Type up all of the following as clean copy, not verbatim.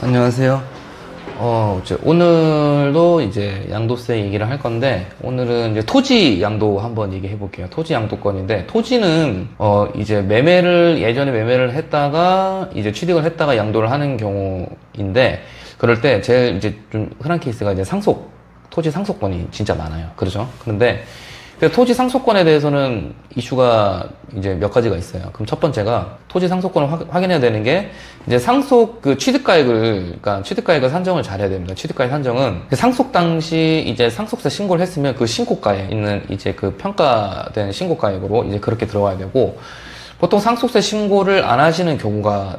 안녕하세요. 오늘도 이제 양도세 얘기를 할 건데, 오늘은 이제 토지 양도 한번 얘기해 볼게요. 토지 양도권인데, 토지는, 이제 예전에 매매를 했다가, 이제 취득을 했다가 양도를 하는 경우인데, 그럴 때 제일 이제 좀 흔한 케이스가 이제 토지 상속권이 진짜 많아요. 그렇죠? 그런데, 토지 상속권에 대해서는 이슈가 이제 몇 가지가 있어요. 그럼 첫 번째가 토지 상속권을 확인해야 되는 게 이제 그러니까 취득가액을 산정을 잘해야 됩니다. 취득가액 산정은 그 상속 당시 이제 상속세 신고를 했으면 그 신고가에 있는 이제 그 평가된 신고가액으로 이제 그렇게 들어가야 되고, 보통 상속세 신고를 안 하시는 경우가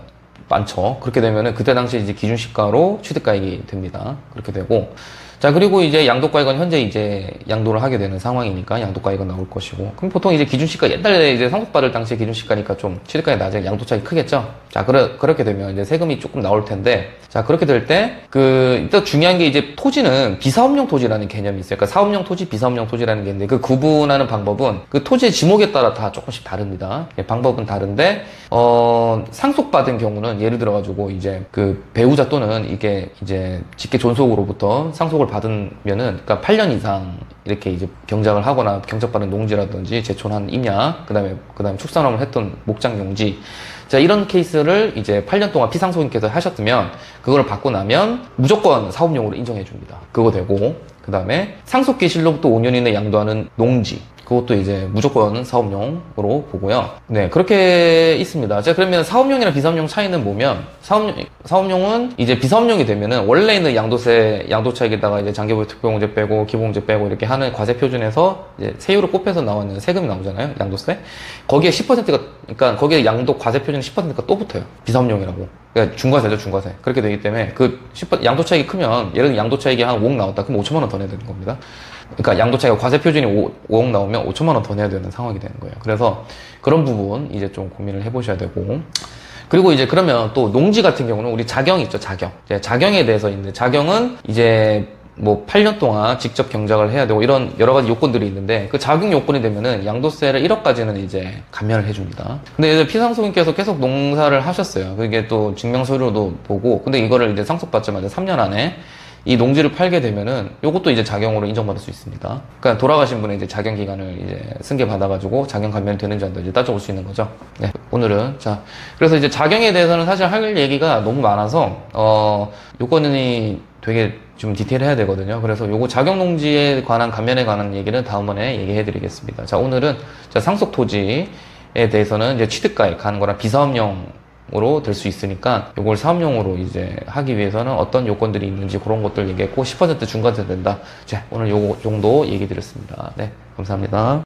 많죠. 그렇게 되면은 그때 당시 이제 기준시가로 취득가액이 됩니다. 그렇게 되고, 자, 그리고 이제 양도가액은 현재 이제 양도를 하게 되는 상황이니까 양도가액은 나올 것이고, 그럼 보통 이제 기준시가 옛날에 이제 상속받을 당시에 기준시가니까 좀 취득가액 낮은 양도차익이 크겠죠? 자, 그렇게 되면 이제 세금이 조금 나올 텐데, 자, 그렇게 될 때, 일단 중요한 게 이제 토지는 비사업용 토지라는 개념이 있어요. 그러니까 사업용 토지, 비사업용 토지라는 게 있는데, 그 구분하는 방법은 그 토지의 지목에 따라 다 조금씩 다릅니다. 방법은 다른데, 상속받은 경우는 예를 들어가지고 이제 그 배우자 또는 이게 이제 직계 존속으로부터 상속을 받으면은, 그러니까 8년 이상 이렇게 이제 경작을 하거나 경작받은 농지라든지 제촌한 임야, 그 다음에 축산업을 했던 목장 용지, 자, 이런 케이스를 이제 8년 동안 피상속인께서 하셨으면 그걸 받고 나면 무조건 사업용으로 인정해 줍니다. 그거 되고, 그 다음에 상속기실로부터 5년 이내 양도하는 농지, 그것도 이제 무조건 사업용으로 보고요. 네, 그렇게 있습니다. 자, 그러면 사업용이랑 비사업용 차이는 뭐면, 사업용은 이제 비사업용이 되면은 원래 있는 양도차익에다가 이제 장기보유 특별공제 빼고 기본공제 빼고 이렇게 하는 과세 표준에서 이제 세율을 곱해서 나오는 세금이 나오잖아요. 양도세. 거기에 10%가, 그러니까 거기에 양도 과세 표준 10%가 또 붙어요. 비사업용이라고. 그러니까 중과세죠, 중과세. 그렇게 되기 때문에 양도차익이 크면, 예를 들어 양도차익이 한 5억 나왔다. 그럼 5천만 원 더 내야 되는 겁니다. 그러니까 양도차익 과세 표준이 5억 나오면 5천만 원 더 내야 되는 상황이 되는 거예요. 그래서 그런 부분 이제 좀 고민을 해보셔야 되고, 그리고 이제 그러면 또 농지 같은 경우는 우리 자경이 있죠, 자경. 이제 자경에 대해서 있는데, 자경은 이제 뭐 8년 동안 직접 경작을 해야 되고 이런 여러 가지 요건들이 있는데, 그 자격 요건이 되면은 양도세를 1억까지는 이제 감면을 해줍니다. 근데 이제 피상속인께서 계속 농사를 하셨어요. 그게 또 증명서류도 보고, 근데 이거를 이제 상속받자마자 3년 안에 이 농지를 팔게 되면은 요것도 이제 자경으로 인정받을 수 있습니다. 그러니까 돌아가신 분의 이제 자경 기간을 이제 승계 받아가지고 자경 감면이 되는지 안 되는지 따져볼 수 있는 거죠. 네, 오늘은 그래서 이제 자경에 대해서는 사실 할 얘기가 너무 많아서 요건이 되게 좀 디테일해야 되거든요. 그래서 요거 자경 농지에 관한 감면에 관한 얘기는 다음번에 얘기해 드리겠습니다. 자, 오늘은 상속 토지에 대해서는 이제 취득가액 하는 거랑 비사업용으로 될 수 있으니까 요걸 사업용으로 이제 하기 위해서는 어떤 요건들이 있는지 그런 것들 얘기했고, 10% 중과세 된다. 자, 오늘 요거 정도 얘기 드렸습니다. 네, 감사합니다.